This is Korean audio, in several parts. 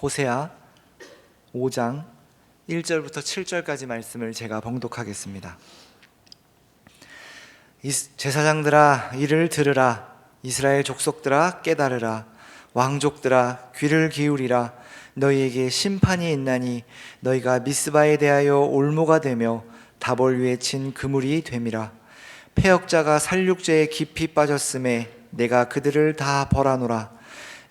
호세아 5장 1절부터 7절까지 말씀을 제가 봉독하겠습니다. 제사장들아 이를 들으라. 이스라엘 족속들아 깨달으라. 왕족들아 귀를 기울이라. 너희에게 심판이 있나니 너희가 미스바에 대하여 올무가 되며 다볼 위에 친 그물이 됨이라. 패역자가 살육죄에 깊이 빠졌음에 내가 그들을 다 벌하노라.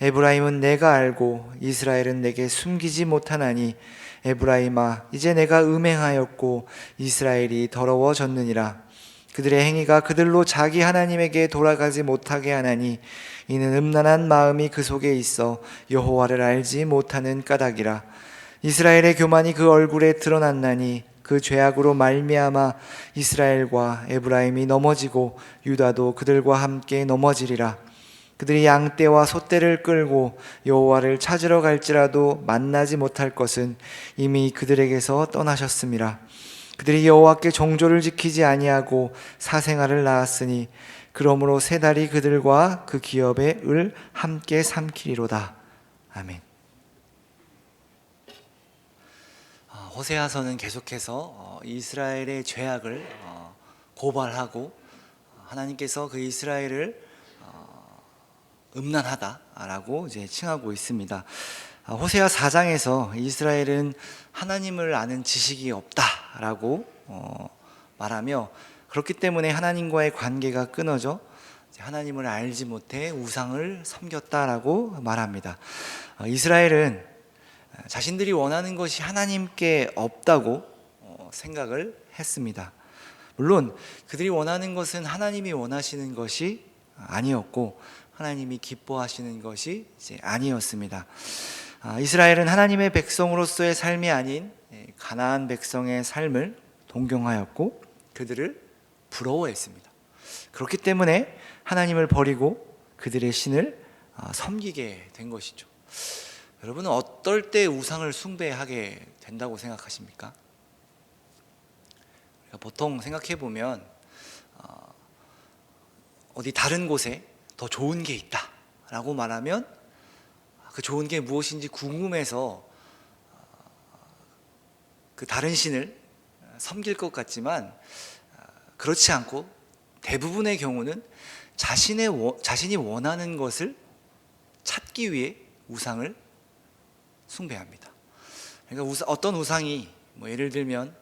에브라임은 내가 알고 이스라엘은 내게 숨기지 못하나니 에브라임아 이제 내가 음행하였고 이스라엘이 더러워졌느니라. 그들의 행위가 그들로 자기 하나님에게 돌아가지 못하게 하나니 이는 음란한 마음이 그 속에 있어 여호와를 알지 못하는 까닭이라. 이스라엘의 교만이 그 얼굴에 드러났나니 그 죄악으로 말미암아 이스라엘과 에브라임이 넘어지고 유다도 그들과 함께 넘어지리라. 그들이 양떼와 소떼를 끌고 여호와를 찾으러 갈지라도 만나지 못할 것은 이미 그들에게서 떠나셨음이라. 그들이 여호와께 정조를 지키지 아니하고 사생아를 낳았으니 그러므로 세 달이 그들과 그 기업의 을 함께 삼키리로다. 아멘. 호세아서는 계속해서 이스라엘의 죄악을 고발하고 하나님께서 그 이스라엘을 음란하다라고 이제 칭하고 있습니다. 호세아 4장에서 이스라엘은 하나님을 아는 지식이 없다라고 말하며 그렇기 때문에 하나님과의 관계가 끊어져 하나님을 알지 못해 우상을 섬겼다라고 말합니다. 이스라엘은 자신들이 원하는 것이 하나님께 없다고 생각을 했습니다. 물론 그들이 원하는 것은 하나님이 원하시는 것이 아니었고 하나님이 기뻐하시는 것이 이제 아니었습니다. 이스라엘은 하나님의 백성으로서의 삶이 아닌 가나안 백성의 삶을 동경하였고 그들을 부러워했습니다. 그렇기 때문에 하나님을 버리고 그들의 신을 섬기게 된 것이죠. 여러분은 어떨 때 우상을 숭배하게 된다고 생각하십니까? 보통 생각해 보면 어디 다른 곳에 더 좋은 게 있다라고 말하면 그 좋은 게 무엇인지 궁금해서 그 다른 신을 섬길 것 같지만 그렇지 않고 대부분의 경우는 자신이 원하는 것을 찾기 위해 우상을 숭배합니다. 그러니까 어떤 우상이 예를 들면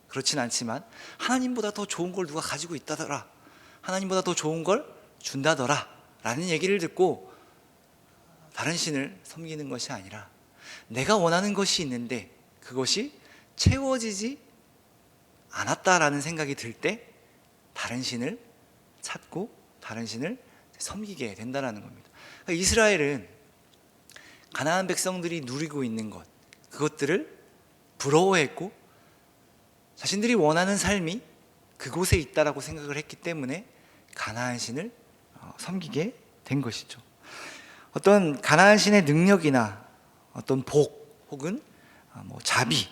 그렇진 않지만 하나님보다 더 좋은 걸 누가 가지고 있다더라, 하나님보다 더 좋은 걸 준다더라 라는 얘기를 듣고 다른 신을 섬기는 것이 아니라 내가 원하는 것이 있는데 그것이 채워지지 않았다라는 생각이 들 때 다른 신을 찾고 다른 신을 섬기게 된다는 겁니다. 그러니까 이스라엘은 가나안 백성들이 누리고 있는 것, 그것들을 부러워했고 자신들이 원하는 삶이 그곳에 있다라고 생각을 했기 때문에 가나안 신을 섬기게 된 것이죠. 어떤 가나안 신의 능력이나 어떤 복 혹은 자비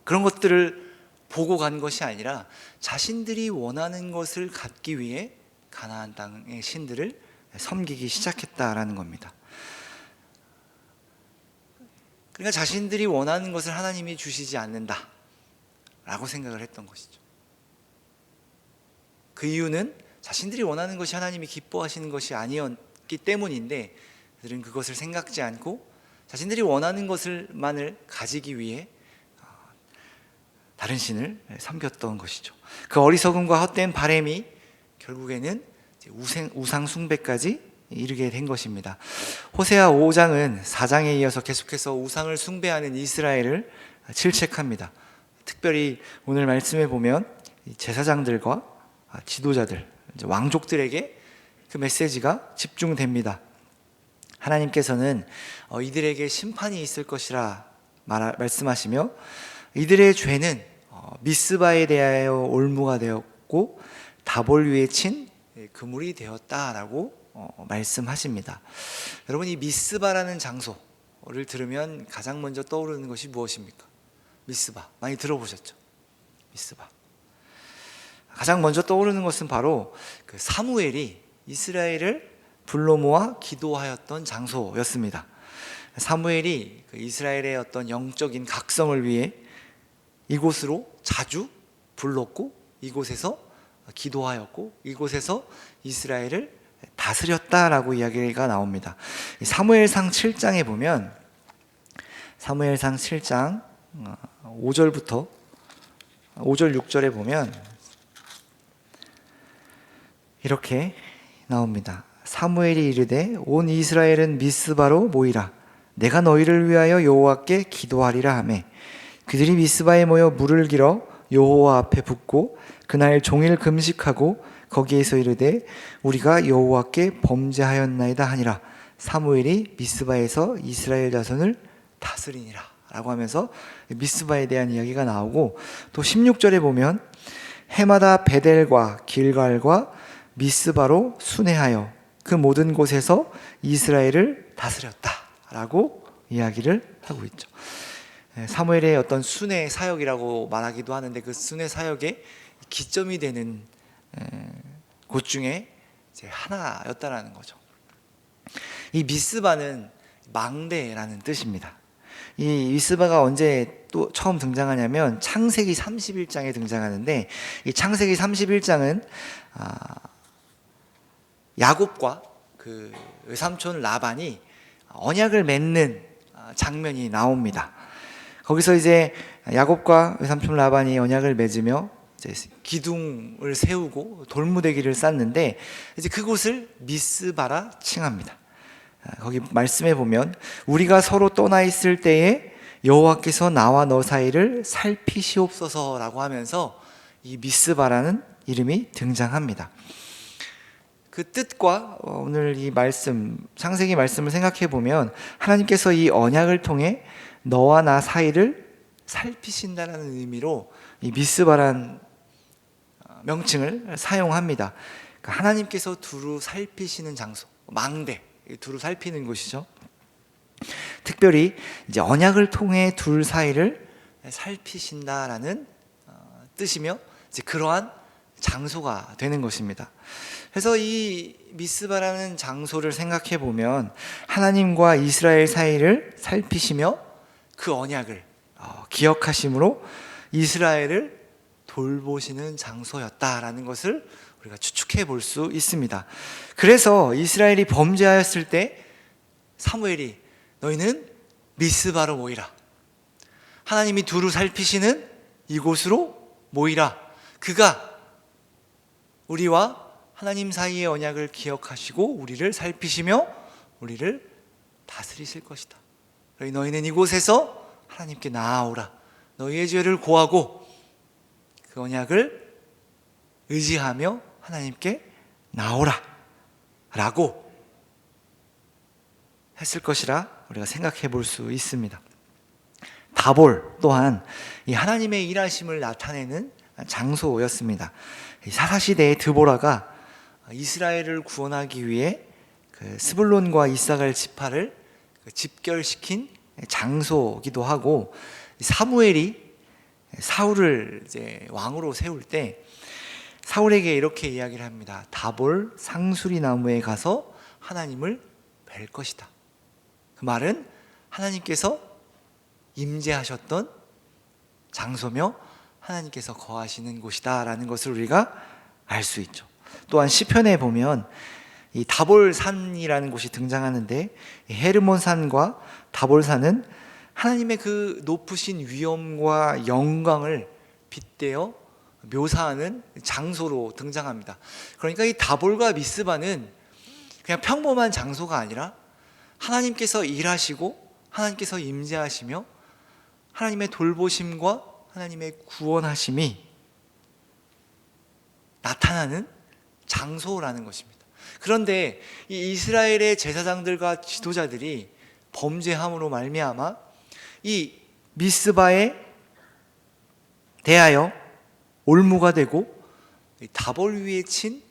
그런 것들을 보고 간 것이 아니라 자신들이 원하는 것을 갖기 위해 가나안 땅의 신들을 섬기기 시작했다라는 겁니다. 그러니까 자신들이 원하는 것을 하나님이 주시지 않는다라고 생각을 했던 것이죠. 그 이유는 자신들이 원하는 것이 하나님이 기뻐하시는 것이 아니었기 때문인데 그들은 그것을 생각지 않고 자신들이 원하는 것을만을 가지기 위해 다른 신을 섬겼던 것이죠. 그 어리석음과 헛된 바램이 결국에는 우상 숭배까지 이르게 된 것입니다. 호세아 5장은 4장에 이어서 계속해서 우상을 숭배하는 이스라엘을 질책합니다. 특별히 오늘 말씀에 보면 제사장들과 지도자들, 왕족들에게 그 메시지가 집중됩니다. 하나님께서는 이들에게 심판이 있을 것이라 말씀하시며 이들의 죄는 미스바에 대하여 올무가 되었고 다볼 위에 친 그물이 되었다라고 말씀하십니다. 여러분, 이 미스바라는 장소를 들으면 가장 먼저 떠오르는 것이 무엇입니까? 미스바, 많이 들어보셨죠? 미스바. 가장 먼저 떠오르는 것은 바로 그 사무엘이 이스라엘을 불러 모아 기도하였던 장소였습니다. 사무엘이 그 이스라엘의 어떤 영적인 각성을 위해 이곳으로 자주 불렀고 이곳에서 기도하였고 이곳에서 이스라엘을 다스렸다라고 이야기가 나옵니다. 사무엘상 7장에 보면 사무엘상 7장 5절부터 5절 6절에 보면 이렇게 나옵니다. 사무엘이 이르되 온 이스라엘은 미스바로 모이라. 내가 너희를 위하여 여호와께 기도하리라 하매 그들이 미스바에 모여 물을 길어 여호와 앞에 붓고 그날 종일 금식하고 거기에서 이르되 우리가 여호와께 범죄하였나이다 하니라. 사무엘이 미스바에서 이스라엘 자손을 다스리니라 라고 하면서 미스바에 대한 이야기가 나오고, 또 16절에 보면 해마다 베델과 길갈과 미스바로 순회하여 그 모든 곳에서 이스라엘을 다스렸다 라고 이야기를 하고 있죠. 사무엘의 어떤 순회 사역이라고 말하기도 하는데 그 순회 사역의 기점이 되는 곳 중에 이제 하나였다라는 거죠. 이 미스바는 망대라는 뜻입니다. 이 미스바가 언제 또 처음 등장하냐면 창세기 31장에 등장하는데, 이 창세기 31장은 야곱과 그 외삼촌 라반이 언약을 맺는 장면이 나옵니다. 거기서 이제 야곱과 외삼촌 라반이 언약을 맺으며 이제 기둥을 세우고 돌무대기를 쌓는데 이제 그곳을 미스바라 칭합니다. 거기 말씀에 보면 우리가 서로 떠나 있을 때에 여호와께서 나와 너 사이를 살피시옵소서라고 하면서 이 미스바라는 이름이 등장합니다. 그 뜻과 오늘 이 말씀, 창세기 말씀을 생각해 보면 하나님께서 이 언약을 통해 너와 나 사이를 살피신다는 의미로 이 미스바란 명칭을 사용합니다. 그러니까 하나님께서 두루 살피시는 장소, 망대, 두루 살피는 곳이죠. 특별히 이제 언약을 통해 둘 사이를 살피신다라는 뜻이며 이제 그러한 장소가 되는 것입니다. 그래서 이 미스바라는 장소를 생각해 보면 하나님과 이스라엘 사이를 살피시며 그 언약을 기억하심으로 이스라엘을 돌보시는 장소였다라는 것을 우리가 추측해 볼 수 있습니다. 그래서 이스라엘이 범죄하였을 때 사무엘이 너희는 미스바로 모이라. 하나님이 두루 살피시는 이곳으로 모이라. 그가 우리와 하나님 사이의 언약을 기억하시고 우리를 살피시며 우리를 다스리실 것이다. 너희는 이곳에서 하나님께 나아오라. 너희의 죄를 고하고 그 언약을 의지하며 하나님께 나오라 라고 했을 것이라 우리가 생각해 볼 수 있습니다. 다볼 또한 이 하나님의 일하심을 나타내는 장소였습니다. 사사시대의 드보라가 이스라엘을 구원하기 위해 그 스불론과 이사갈 지파를 집결시킨 장소기도 하고, 사무엘이 사울을 이제 왕으로 세울 때 사울에게 이렇게 이야기를 합니다. 다볼 상수리 나무에 가서 하나님을 뵐 것이다. 그 말은 하나님께서 임재하셨던 장소며 하나님께서 거하시는 곳이다라는 것을 우리가 알 수 있죠. 또한 시편에 보면 이 다볼산이라는 곳이 등장하는데, 헤르몬산과 다볼산은 하나님의 그 높으신 위엄과 영광을 빗대어 묘사하는 장소로 등장합니다. 그러니까 이 다볼과 미스바는 그냥 평범한 장소가 아니라 하나님께서 일하시고 하나님께서 임재하시며 하나님의 돌보심과 하나님의 구원하심이 나타나는 장소라는 것입니다. 그런데 이 이스라엘의 제사장들과 지도자들이 범죄함으로 말미암아 이 미스바에 대하여 올무가 되고 다볼 위에 친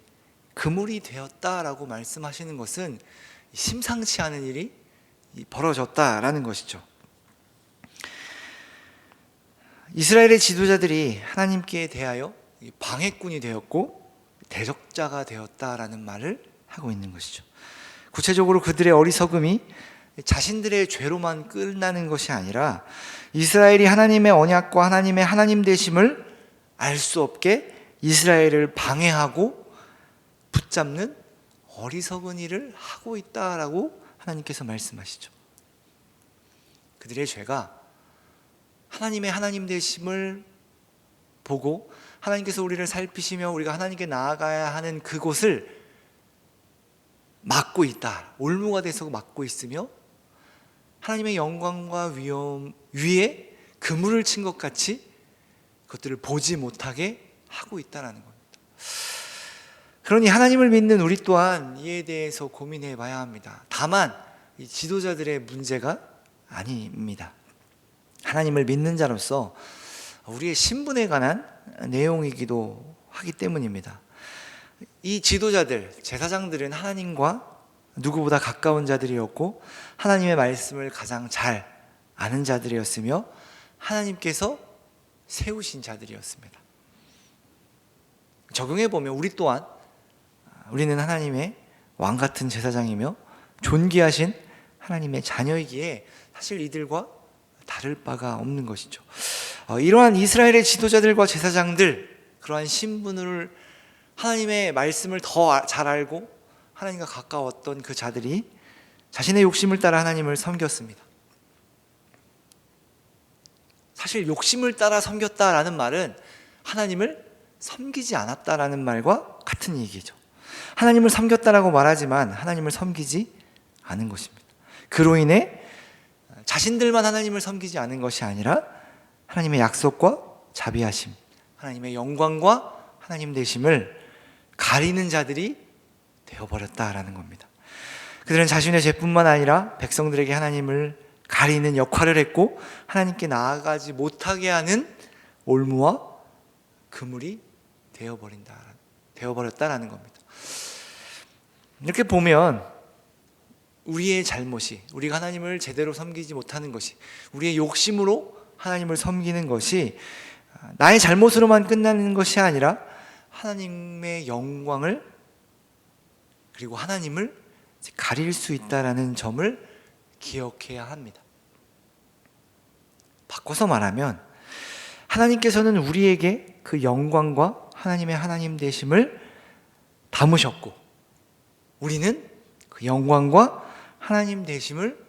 그물이 되었다라고 말씀하시는 것은 심상치 않은 일이 벌어졌다라는 것이죠. 이스라엘의 지도자들이 하나님께 대하여 방해꾼이 되었고 대적자가 되었다라는 말을 하고 있는 것이죠. 구체적으로 그들의 어리석음이 자신들의 죄로만 끝나는 것이 아니라 이스라엘이 하나님의 언약과 하나님의 하나님 되심을 알 수 없게 이스라엘을 방해하고 붙잡는 어리석은 일을 하고 있다라고 하나님께서 말씀하시죠. 그들의 죄가 하나님의 하나님 되심을 보고 하나님께서 우리를 살피시며 우리가 하나님께 나아가야 하는 그곳을 막고 있다, 올무가 돼서 막고 있으며 하나님의 영광과 위엄 위에 그물을 친 것 같이 그것들을 보지 못하게 하고 있다는 겁니다. 그러니 하나님을 믿는 우리 또한 이에 대해서 고민해 봐야 합니다. 다만 이 지도자들의 문제가 아닙니다. 하나님을 믿는 자로서 우리의 신분에 관한 내용이기도 하기 때문입니다. 이 지도자들, 제사장들은 하나님과 누구보다 가까운 자들이었고 하나님의 말씀을 가장 잘 아는 자들이었으며 하나님께서 세우신 자들이었습니다. 적용해 보면 우리 또한 우리는 하나님의 왕 같은 제사장이며 존귀하신 하나님의 자녀이기에 사실 이들과 다를 바가 없는 것이죠. 이러한 이스라엘의 지도자들과 제사장들, 그러한 신분을 하나님의 말씀을 더 잘 알고 하나님과 가까웠던 그 자들이 자신의 욕심을 따라 하나님을 섬겼습니다. 사실 욕심을 따라 섬겼다라는 말은 하나님을 섬기지 않았다라는 말과 같은 얘기죠. 하나님을 섬겼다라고 말하지만 하나님을 섬기지 않은 것입니다. 그로 인해 자신들만 하나님을 섬기지 않은 것이 아니라 하나님의 약속과 자비하심, 하나님의 영광과 하나님 되심을 가리는 자들이 되어버렸다라는 겁니다. 그들은 자신의 죄뿐만 아니라 백성들에게 하나님을 가리는 역할을 했고 하나님께 나아가지 못하게 하는 올무와 그물이 되어버렸다라는 겁니다. 이렇게 보면 우리의 잘못이, 우리가 하나님을 제대로 섬기지 못하는 것이, 우리의 욕심으로 하나님을 섬기는 것이 나의 잘못으로만 끝나는 것이 아니라 하나님의 영광을 그리고 하나님을 가릴 수 있다는 점을 기억해야 합니다. 바꿔서 말하면 하나님께서는 우리에게 그 영광과 하나님의 하나님 되심을 담으셨고 우리는 그 영광과 하나님 되심을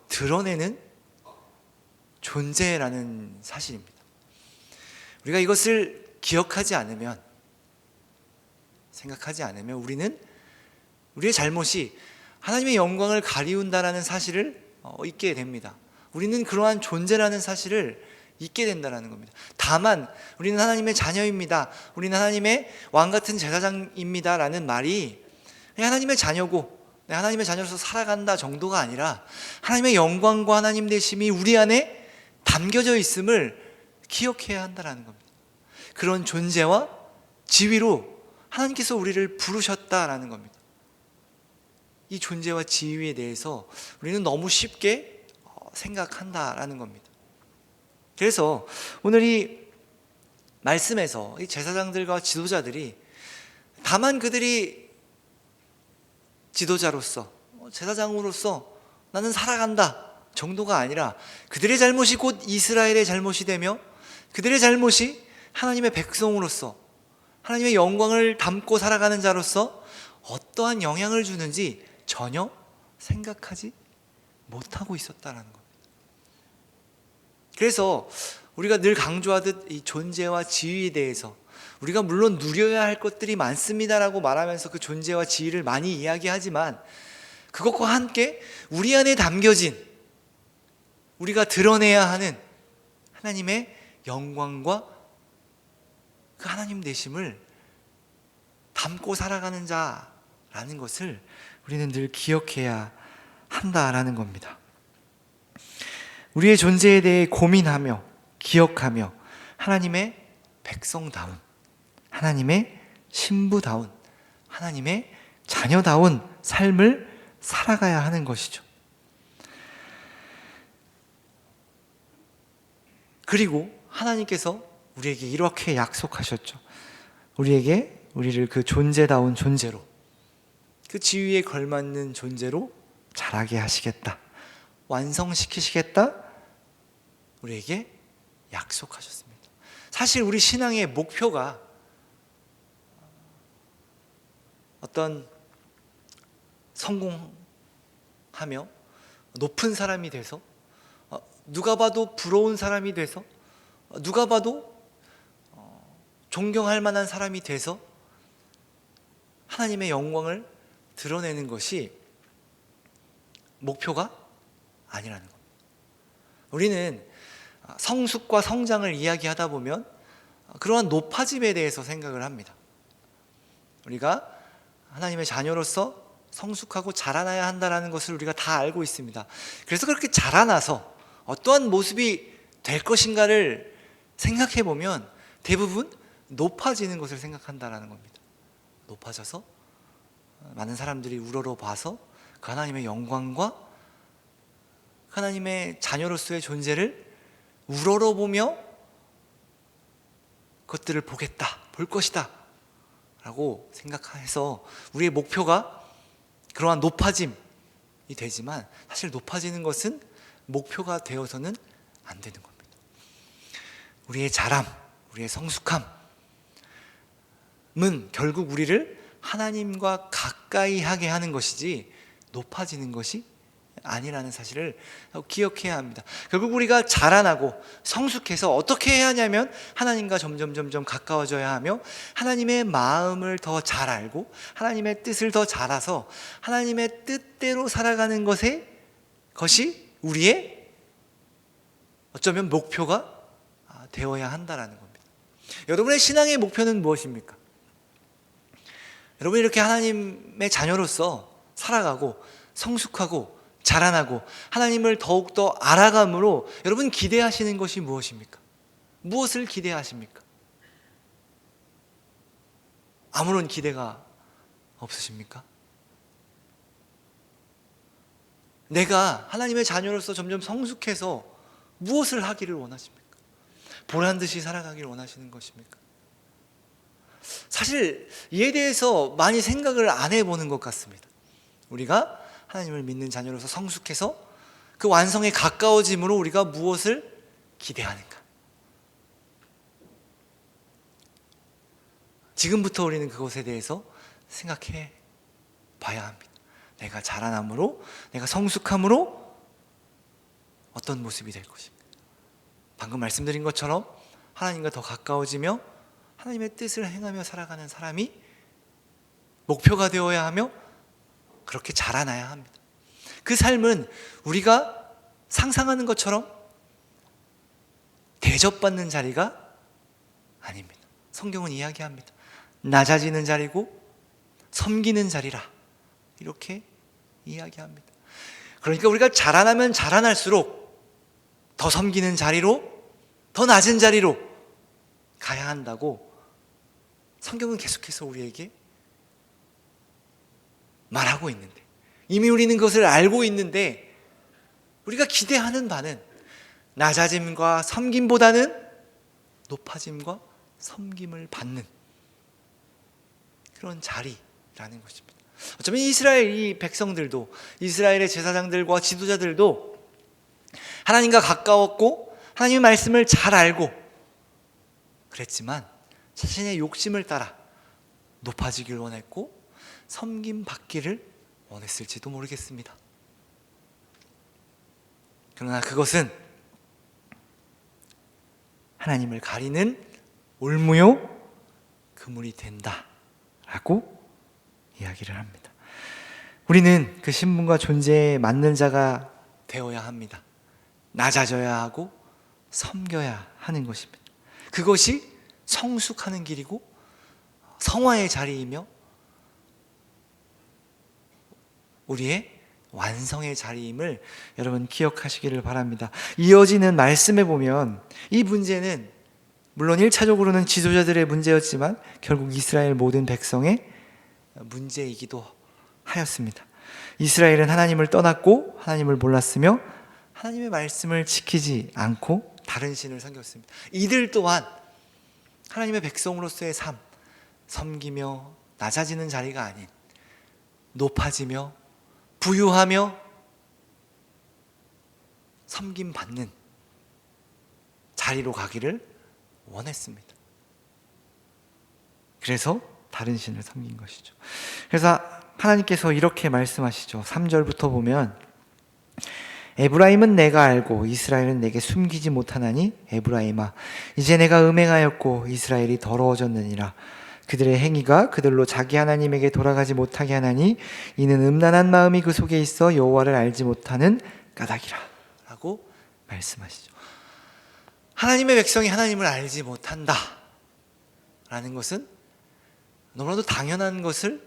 드러내는 존재라는 사실입니다. 우리가 이것을 기억하지 않으면, 생각하지 않으면 우리는 우리의 잘못이 하나님의 영광을 가리운다라는 사실을 잊게 됩니다. 우리는 그러한 존재라는 사실을 잊게 된다는 겁니다. 다만 우리는 하나님의 자녀입니다, 우리는 하나님의 왕같은 제사장입니다 라는 말이 하나님의 자녀고 하나님의 자녀로서 살아간다 정도가 아니라 하나님의 영광과 하나님 되심이 우리 안에 담겨져 있음을 기억해야 한다는 겁니다. 그런 존재와 지위로 하나님께서 우리를 부르셨다라는 겁니다. 이 존재와 지위에 대해서 우리는 너무 쉽게 생각한다라는 겁니다. 그래서 오늘 이 말씀에서 이 제사장들과 지도자들이 다만 그들이 지도자로서 제사장으로서 나는 살아간다 정도가 아니라 그들의 잘못이 곧 이스라엘의 잘못이 되며 그들의 잘못이 하나님의 백성으로서 하나님의 영광을 담고 살아가는 자로서 어떠한 영향을 주는지 전혀 생각하지 못하고 있었다는 겁니다. 그래서 우리가 늘 강조하듯 이 존재와 지위에 대해서 우리가 물론 누려야 할 것들이 많습니다라고 말하면서 그 존재와 지위를 많이 이야기하지만 그것과 함께 우리 안에 담겨진 우리가 드러내야 하는 하나님의 영광과 그 하나님 되심을 담고 살아가는 자라는 것을 우리는 늘 기억해야 한다라는 겁니다. 우리의 존재에 대해 고민하며 기억하며 하나님의 백성다운, 하나님의 신부다운, 하나님의 자녀다운 삶을 살아가야 하는 것이죠. 그리고 하나님께서 우리에게 이렇게 약속하셨죠. 우리를 그 존재다운 존재로, 그 지위에 걸맞는 존재로 자라게 하시겠다, 완성시키시겠다, 우리에게 약속하셨습니다. 사실 우리 신앙의 목표가 어떤 성공하며 높은 사람이 돼서, 누가 봐도 부러운 사람이 돼서, 누가 봐도 존경할 만한 사람이 돼서 하나님의 영광을 드러내는 것이 목표가 아니라는 겁니다. 우리는 성숙과 성장을 이야기하다 보면 그러한 높아짐에 대해서 생각을 합니다. 우리가 하나님의 자녀로서 성숙하고 자라나야 한다는 것을 우리가 다 알고 있습니다. 그래서 그렇게 자라나서 어떠한 모습이 될 것인가를 생각해 보면 대부분 높아지는 것을 생각한다는 겁니다. 높아져서 많은 사람들이 우러러 봐서 그 하나님의 영광과 하나님의 자녀로서의 존재를 우러러 보며 그것들을 보겠다, 볼 것이다 라고 생각해서 우리의 목표가 그러한 높아짐이 되지만, 사실 높아지는 것은 목표가 되어서는 안 되는 겁니다. 우리의 자람, 우리의 성숙함은 결국 우리를 하나님과 가까이 하게 하는 것이지 높아지는 것이 아니라는 사실을 기억해야 합니다. 결국 우리가 자라나고 성숙해서 어떻게 해야 하냐면 하나님과 점점 가까워져야 하며, 하나님의 마음을 더 잘 알고 하나님의 뜻을 더 잘 알아서 하나님의 뜻대로 살아가는 것이 우리의 어쩌면 목표가 되어야 한다라는 겁니다. 여러분의 신앙의 목표는 무엇입니까? 여러분이 이렇게 하나님의 자녀로서 살아가고 성숙하고 자라나고 하나님을 더욱더 알아감으로 여러분 기대하시는 것이 무엇입니까? 무엇을 기대하십니까? 아무런 기대가 없으십니까? 내가 하나님의 자녀로서 점점 성숙해서 무엇을 하기를 원하십니까? 보란듯이 살아가기를 원하시는 것입니까? 사실 이에 대해서 많이 생각을 안 해보는 것 같습니다. 우리가 하나님을 믿는 자녀로서 성숙해서 그 완성에 가까워짐으로 우리가 무엇을 기대하는가? 지금부터 우리는 그것에 대해서 생각해 봐야 합니다. 내가 자라남으로, 내가 성숙함으로 어떤 모습이 될 것입니까? 방금 말씀드린 것처럼 하나님과 더 가까워지며 하나님의 뜻을 행하며 살아가는 사람이 목표가 되어야 하며 그렇게 자라나야 합니다. 그 삶은 우리가 상상하는 것처럼 대접받는 자리가 아닙니다. 성경은 이야기합니다. 낮아지는 자리고 섬기는 자리라, 이렇게 이야기합니다. 그러니까 우리가 자라나면 자라날수록 더 섬기는 자리로, 더 낮은 자리로 가야 한다고 성경은 계속해서 우리에게 말하고 있는데, 이미 우리는 그것을 알고 있는데 우리가 기대하는 바는 낮아짐과 섬김보다는 높아짐과 섬김을 받는 그런 자리라는 것입니다. 어쩌면 이스라엘 이 백성들도, 이스라엘의 제사장들과 지도자들도 하나님과 가까웠고 하나님의 말씀을 잘 알고 그랬지만 자신의 욕심을 따라 높아지기를 원했고 섬김 받기를 원했을지도 모르겠습니다. 그러나 그것은 하나님을 가리는 올무요 그물이 된다라고 이야기를 합니다. 우리는 그 신분과 존재에 맞는 자가 되어야 합니다. 낮아져야 하고 섬겨야 하는 것입니다. 그것이 성숙하는 길이고 성화의 자리이며 우리의 완성의 자리임을 여러분 기억하시기를 바랍니다. 이어지는 말씀에 보면 이 문제는 물론 1차적으로는 지도자들의 문제였지만 결국 이스라엘 모든 백성의 문제이기도 하였습니다. 이스라엘은 하나님을 떠났고 하나님을 몰랐으며 하나님의 말씀을 지키지 않고 다른 신을 섬겼습니다. 이들 또한 하나님의 백성으로서의 삶, 섬기며 낮아지는 자리가 아닌 높아지며 부유하며 섬김 받는 자리로 가기를 원했습니다. 그래서 다른 신을 섬긴 것이죠. 그래서 하나님께서 이렇게 말씀하시죠. 3절부터 보면 에브라임은 내가 알고 이스라엘은 내게 숨기지 못하나니 에브라임아 이제 내가 음행하였고 이스라엘이 더러워졌느니라. 그들의 행위가 그들로 자기 하나님에게 돌아가지 못하게 하나니 이는 음란한 마음이 그 속에 있어 여호와를 알지 못하는 까닭이라 라고 말씀하시죠. 하나님의 백성이 하나님을 알지 못한다 라는 것은 너무나도 당연한 것을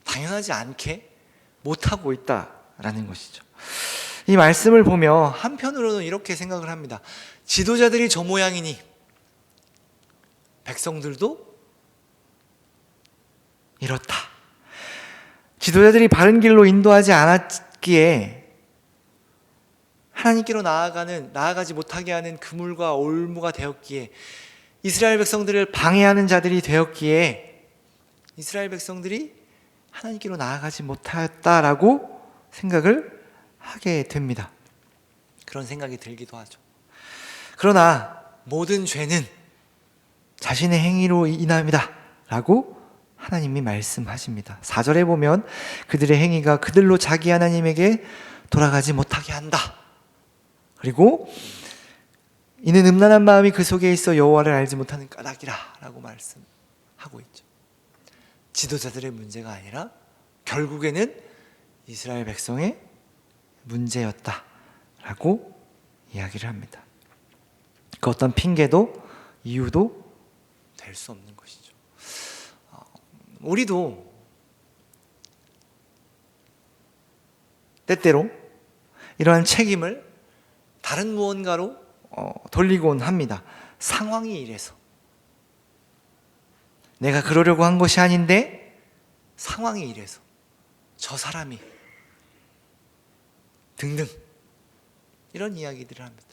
당연하지 않게 못하고 있다라는 것이죠. 이 말씀을 보며 한편으로는 이렇게 생각을 합니다. 지도자들이 저 모양이니 백성들도 이렇다. 지도자들이 바른 길로 인도하지 않았기에 하나님께로 나아가지 못하게 하는 그물과 올무가 되었기에 이스라엘 백성들을 방해하는 자들이 되었기에 이스라엘 백성들이 하나님께로 나아가지 못하였다라고 생각을 하게 됩니다. 그런 생각이 들기도 하죠. 그러나 모든 죄는 자신의 행위로 인함이다 라고 하나님이 말씀하십니다. 4절에 보면 그들의 행위가 그들로 자기 하나님에게 돌아가지 못하게 한다. 그리고 이는 음란한 마음이 그 속에 있어 여호와를 알지 못하는 까닭이라 라고 말씀하고 있죠. 지도자들의 문제가 아니라 결국에는 이스라엘 백성의 문제였다 라고 이야기를 합니다. 그 어떤 핑계도 이유도 될 수 없는 것이죠. 우리도 때때로 이러한 책임을 다른 무언가로 돌리곤 합니다. 상황이 이래서 내가 그러려고 한 것이 아닌데 상황이 이래서 저 사람이 등등 이런 이야기들을 합니다.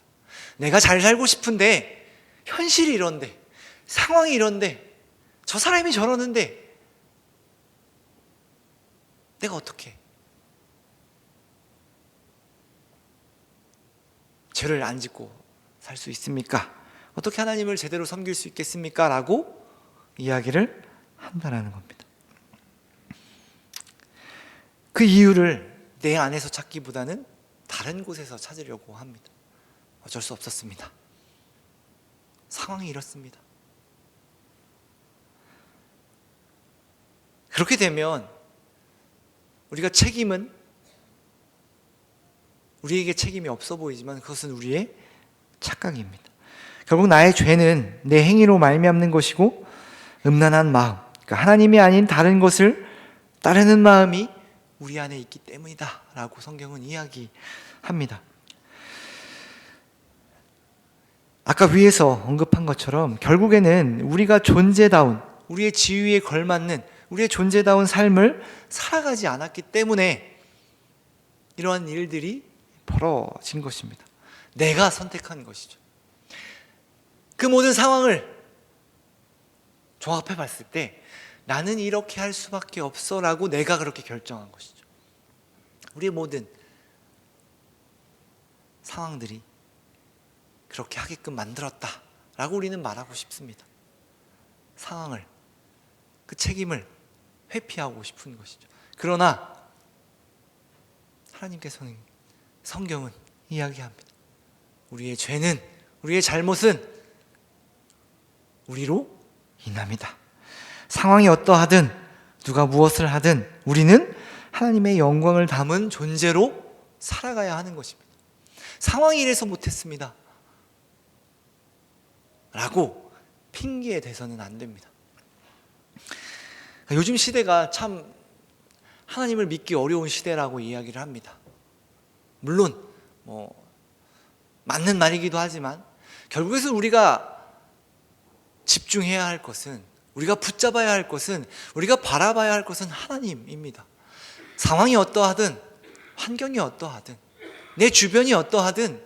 내가 잘 살고 싶은데 현실이 이런데 상황이 이런데 저 사람이 저러는데 내가 어떻게 죄를 안 짓고 살 수 있습니까? 어떻게 하나님을 제대로 섬길 수 있겠습니까? 라고 이야기를 한다는 겁니다. 그 이유를 내 안에서 찾기보다는 다른 곳에서 찾으려고 합니다. 어쩔 수 없었습니다. 상황이 이렇습니다. 그렇게 되면 우리가 책임은 우리에게 책임이 없어 보이지만 그것은 우리의 착각입니다. 결국 나의 죄는 내 행위로 말미암는 것이고 음란한 마음, 그러니까 하나님이 아닌 다른 것을 따르는 마음이 우리 안에 있기 때문이다 라고 성경은 이야기합니다. 아까 위에서 언급한 것처럼 결국에는 우리가 존재다운 우리의 지위에 걸맞는 우리의 존재다운 삶을 살아가지 않았기 때문에 이러한 일들이 벌어진 것입니다. 내가 선택한 것이죠. 그 모든 상황을 종합해 봤을 때 나는 이렇게 할 수밖에 없어 라고 내가 그렇게 결정한 것이죠. 우리의 모든 상황들이 그렇게 하게끔 만들었다 라고 우리는 말하고 싶습니다. 상황을, 그 책임을 회피하고 싶은 것이죠. 그러나 하나님께서는, 성경은 이야기합니다. 우리의 죄는, 우리의 잘못은 우리로 인합니다. 상황이 어떠하든 누가 무엇을 하든 우리는 하나님의 영광을 담은 존재로 살아가야 하는 것입니다. 상황이 이래서 못했습니다 라고 핑계에 대서는 안 됩니다. 요즘 시대가 참 하나님을 믿기 어려운 시대라고 이야기를 합니다. 물론 맞는 말이기도 하지만 결국에는 우리가 집중해야 할 것은, 우리가 붙잡아야 할 것은, 우리가 바라봐야 할 것은 하나님입니다. 상황이 어떠하든, 환경이 어떠하든, 내 주변이 어떠하든,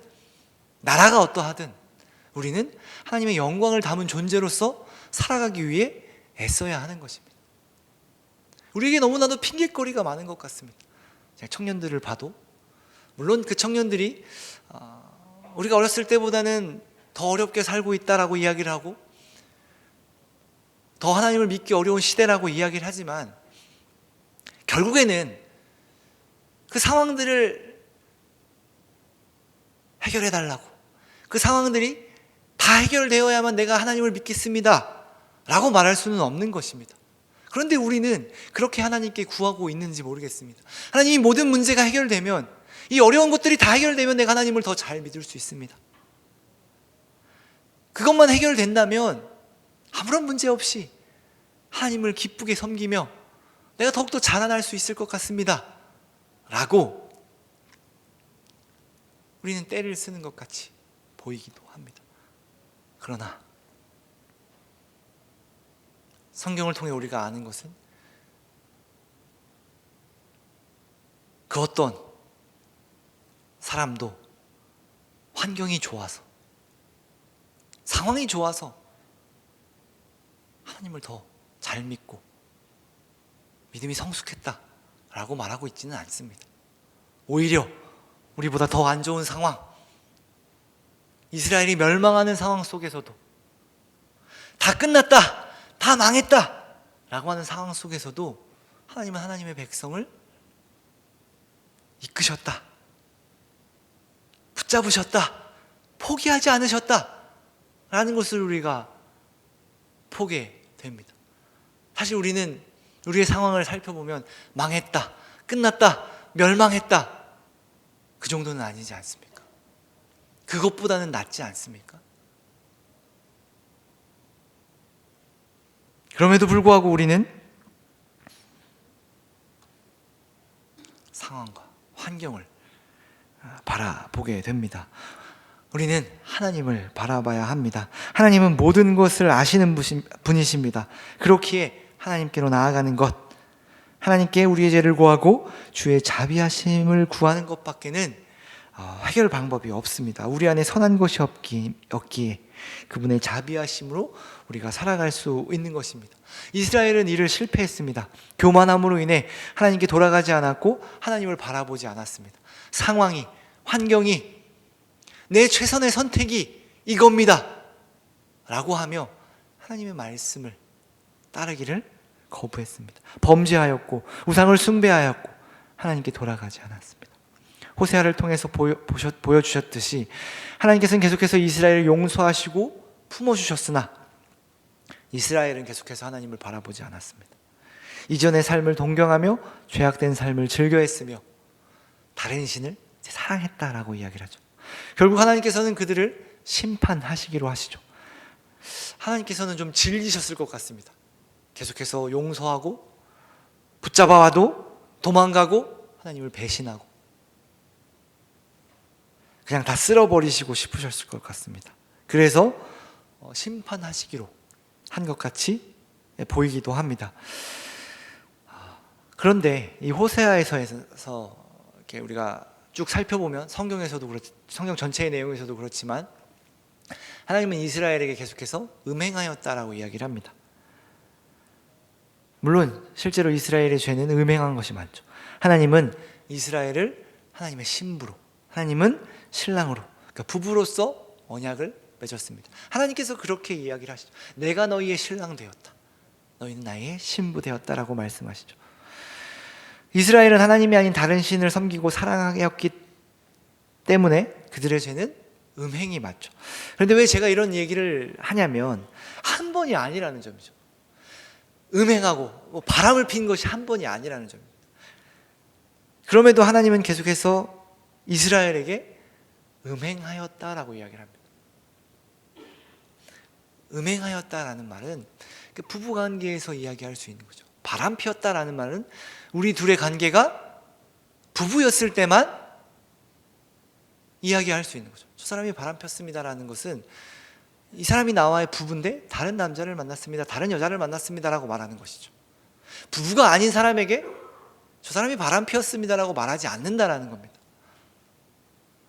나라가 어떠하든 우리는 하나님의 영광을 담은 존재로서 살아가기 위해 애써야 하는 것입니다. 우리에게 너무나도 핑계거리가 많은 것 같습니다. 청년들을 봐도 물론 그 청년들이 우리가 어렸을 때보다는 더 어렵게 살고 있다라고 이야기를 하고 더 하나님을 믿기 어려운 시대라고 이야기를 하지만 결국에는 그 상황들을 해결해 달라고, 그 상황들이 다 해결되어야만 내가 하나님을 믿겠습니다 라고 말할 수는 없는 것입니다. 그런데 우리는 그렇게 하나님께 구하고 있는지 모르겠습니다. 하나님이 모든 문제가 해결되면, 이 어려운 것들이 다 해결되면 내가 하나님을 더 잘 믿을 수 있습니다. 그것만 해결된다면 아무런 문제 없이 하나님을 기쁘게 섬기며 내가 더욱더 자라날 수 있을 것 같습니다 라고 우리는 때를 쓰는 것 같이 보이기도 합니다. 그러나 성경을 통해 우리가 아는 것은 그 어떤 사람도 환경이 좋아서, 상황이 좋아서 하나님을 더 잘 믿고 믿음이 성숙했다라고 말하고 있지는 않습니다. 오히려 우리보다 더 안 좋은 상황, 이스라엘이 멸망하는 상황 속에서도, 다 끝났다, 다 망했다 라고 하는 상황 속에서도 하나님은 하나님의 백성을 이끄셨다, 붙잡으셨다, 포기하지 않으셨다 라는 것을 우리가 보게 됩니다. 사실 우리는 우리의 상황을 살펴보면 망했다, 끝났다, 멸망했다, 그 정도는 아니지 않습니까? 그것보다는 낫지 않습니까? 그럼에도 불구하고 우리는 상황과 환경을 바라보게 됩니다. 우리는 하나님을 바라봐야 합니다. 하나님은 모든 것을 아시는 분이십니다. 그렇기에 하나님께로 나아가는 것, 하나님께 우리의 죄를 구하고 주의 자비하심을 구하는 것밖에는 해결 방법이 없습니다. 우리 안에 선한 것이 없기에 그분의 자비하심으로 우리가 살아갈 수 있는 것입니다. 이스라엘은 이를 실패했습니다. 교만함으로 인해 하나님께 돌아가지 않았고 하나님을 바라보지 않았습니다. 상황이, 환경이 내 최선의 선택이 이겁니다 라고 하며 하나님의 말씀을 따르기를 거부했습니다. 범죄하였고 우상을 숭배하였고 하나님께 돌아가지 않았습니다. 호세아를 통해서 보여주셨듯이 하나님께서는 계속해서 이스라엘을 용서하시고 품어주셨으나 이스라엘은 계속해서 하나님을 바라보지 않았습니다. 이전의 삶을 동경하며 죄악된 삶을 즐겨했으며 다른 신을 사랑했다라고 이야기를 하죠. 결국 하나님께서는 그들을 심판하시기로 하시죠. 하나님께서는 좀 질리셨을 것 같습니다. 계속해서 용서하고 붙잡아와도 도망가고 하나님을 배신하고 그냥 다 쓸어버리시고 싶으셨을 것 같습니다. 그래서 심판하시기로 한 것 같이 보이기도 합니다. 그런데 이 호세아에서 이렇게 우리가 쭉 살펴보면 성경 전체의 내용에서도 그렇지만 하나님은 이스라엘에게 계속해서 음행하였다라고 이야기를 합니다. 물론 실제로 이스라엘의 죄는 음행한 것이 많죠. 하나님은 이스라엘을 하나님의 신부로, 하나님은 신랑으로, 그러니까 부부로서 언약을 맺었습니다. 하나님께서 그렇게 이야기를 하시죠. 내가 너희의 신랑 되었다, 너희는 나의 신부 되었다라고 말씀하시죠. 이스라엘은 하나님이 아닌 다른 신을 섬기고 사랑하였기 때문에 그들의 죄는 음행이 맞죠. 그런데 왜 제가 이런 얘기를 하냐면 한 번이 아니라는 점이죠. 음행하고 바람을 핀 것이 한 번이 아니라는 점입니다. 그럼에도 하나님은 계속해서 이스라엘에게 음행하였다라고 이야기를 합니다. 음행하였다라는 말은 부부관계에서 이야기할 수 있는 거죠. 바람 피웠다라는 말은 우리 둘의 관계가 부부였을 때만 이야기할 수 있는 거죠. 저 사람이 바람 폈습니다라는 것은 이 사람이 나와의 부부인데 다른 남자를 만났습니다, 다른 여자를 만났습니다라고 말하는 것이죠. 부부가 아닌 사람에게 저 사람이 바람 피웠습니다라고 말하지 않는다라는 겁니다.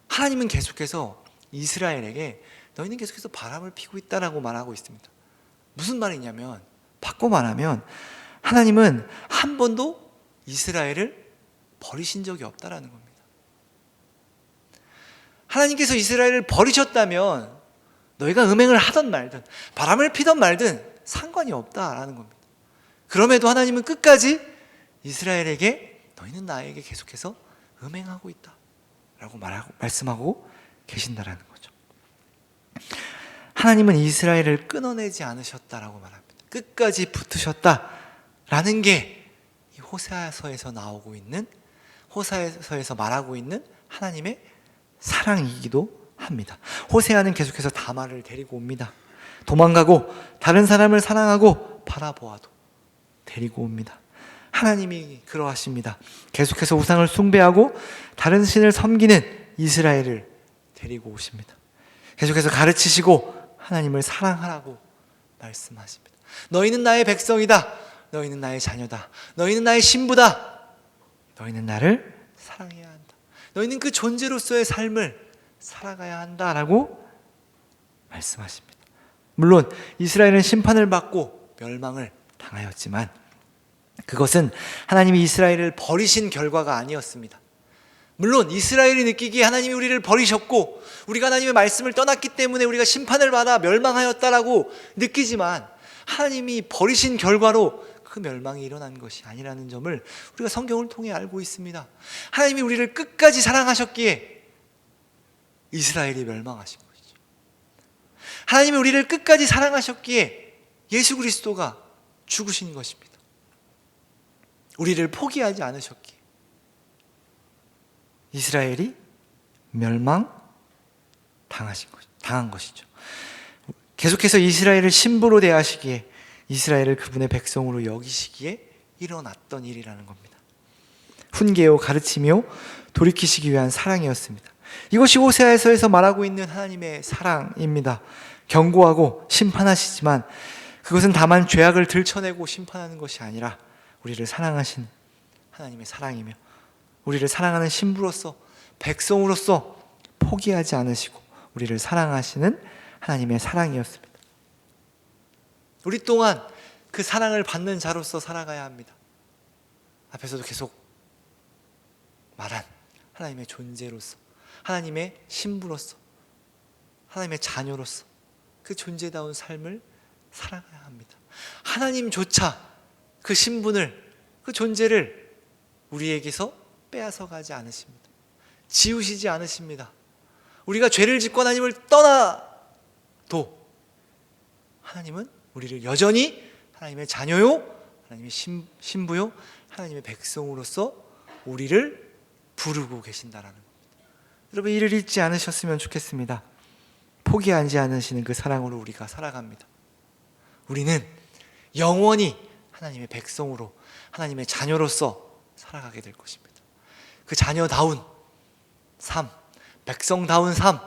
하나님은 계속해서 이스라엘에게 너희는 계속해서 바람을 피고 있다라고 말하고 있습니다. 무슨 말이냐면, 바꿔 말하면 하나님은 한 번도 이스라엘을 버리신 적이 없다라는 겁니다. 하나님께서 이스라엘을 버리셨다면 너희가 음행을 하던 말든 바람을 피던 말든 상관이 없다라는 겁니다. 그럼에도 하나님은 끝까지 이스라엘에게 너희는 나에게 계속해서 음행하고 있다 라고 말씀하고 계신다라는 거죠. 하나님은 이스라엘을 끊어내지 않으셨다라고 말합니다. 끝까지 붙으셨다라는 게 이 호세아서에서 나오고 있는, 호세아서에서 말하고 있는 하나님의 사랑이기도 합니다. 호세아는 계속해서 다말을 데리고 옵니다. 도망가고 다른 사람을 사랑하고 바라보아도 데리고 옵니다. 하나님이 그러하십니다. 계속해서 우상을 숭배하고 다른 신을 섬기는 이스라엘을 데리고 오십니다. 계속해서 가르치시고 하나님을 사랑하라고 말씀하십니다. 너희는 나의 백성이다. 너희는 나의 자녀다. 너희는 나의 신부다. 너희는 나를 사랑해야 한다. 너희는 그 존재로서의 삶을 살아가야 한다라고 말씀하십니다. 물론 이스라엘은 심판을 받고 멸망을 당하였지만 그것은 하나님이 이스라엘을 버리신 결과가 아니었습니다. 물론 이스라엘이 느끼기에 하나님이 우리를 버리셨고 우리가 하나님의 말씀을 떠났기 때문에 우리가 심판을 받아 멸망하였다라고 느끼지만 하나님이 버리신 결과로 그 멸망이 일어난 것이 아니라는 점을 우리가 성경을 통해 알고 있습니다. 하나님이 우리를 끝까지 사랑하셨기에 이스라엘이 멸망하신 것이죠. 하나님이 우리를 끝까지 사랑하셨기에 예수 그리스도가 죽으신 것입니다. 우리를 포기하지 않으셨기에 이스라엘이 당한 것이죠. 계속해서 이스라엘을 신부로 대하시기에 이스라엘을 그분의 백성으로 여기시기에 일어났던 일이라는 겁니다. 훈계요 가르치며 돌이키시기 위한 사랑이었습니다. 이것이 호세아서에서 말하고 있는 하나님의 사랑입니다. 경고하고 심판하시지만 그것은 다만 죄악을 들춰내고 심판하는 것이 아니라 우리를 사랑하신 하나님의 사랑이며 우리를 사랑하는 신부로서 백성으로서 포기하지 않으시고 우리를 사랑하시는 하나님의 사랑이었습니다. 우리 또한 그 사랑을 받는 자로서 살아가야 합니다. 앞에서도 계속 말한 하나님의 존재로서, 하나님의 신부로서, 하나님의 자녀로서 그 존재다운 삶을 살아가야 합니다. 하나님조차 그 신분을, 그 존재를 우리에게서 빼앗아가지 않으십니다. 지우시지 않으십니다. 우리가 죄를 짓고 하나님을 떠나도 하나님은 우리를 여전히 하나님의 자녀요, 하나님의 신부요, 하나님의 백성으로서 우리를 부르고 계신다라는 겁니다. 여러분 이를 잊지 않으셨으면 좋겠습니다. 포기하지 않으시는 그 사랑으로 우리가 살아갑니다. 우리는 영원히 하나님의 백성으로, 하나님의 자녀로서 살아가게 될 것입니다. 그 자녀다운 삶, 백성다운 삶,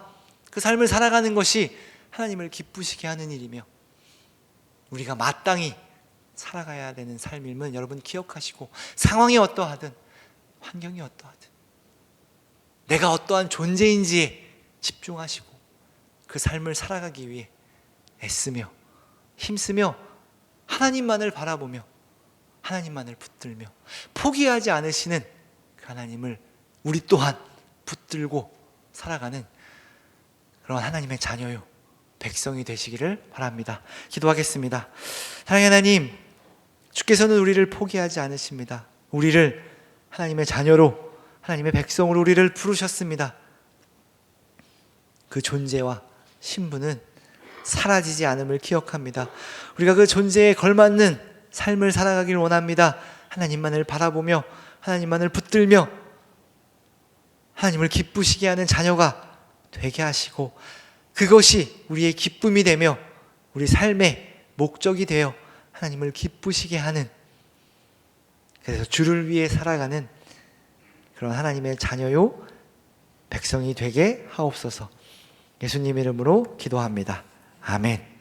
그 삶을 살아가는 것이 하나님을 기쁘시게 하는 일이며 우리가 마땅히 살아가야 되는 삶임을 여러분 기억하시고 상황이 어떠하든 환경이 어떠하든 내가 어떠한 존재인지에 집중하시고 그 삶을 살아가기 위해 애쓰며 힘쓰며 하나님만을 바라보며 하나님만을 붙들며 포기하지 않으시는 그 하나님을 우리 또한 붙들고 살아가는 그런 하나님의 자녀요 백성이 되시기를 바랍니다. 기도하겠습니다. 사랑하는 하나님, 주께서는 우리를 포기하지 않으십니다. 우리를 하나님의 자녀로, 하나님의 백성으로 우리를 부르셨습니다. 그 존재와 신분은 사라지지 않음을 기억합니다. 우리가 그 존재에 걸맞는 삶을 살아가길 원합니다. 하나님만을 바라보며 하나님만을 붙들며 하나님을 기쁘시게 하는 자녀가 되게 하시고 그것이 우리의 기쁨이 되며 우리 삶의 목적이 되어 하나님을 기쁘시게 하는, 그래서 주를 위해 살아가는 그런 하나님의 자녀요 백성이 되게 하옵소서. 예수님 이름으로 기도합니다. 아멘.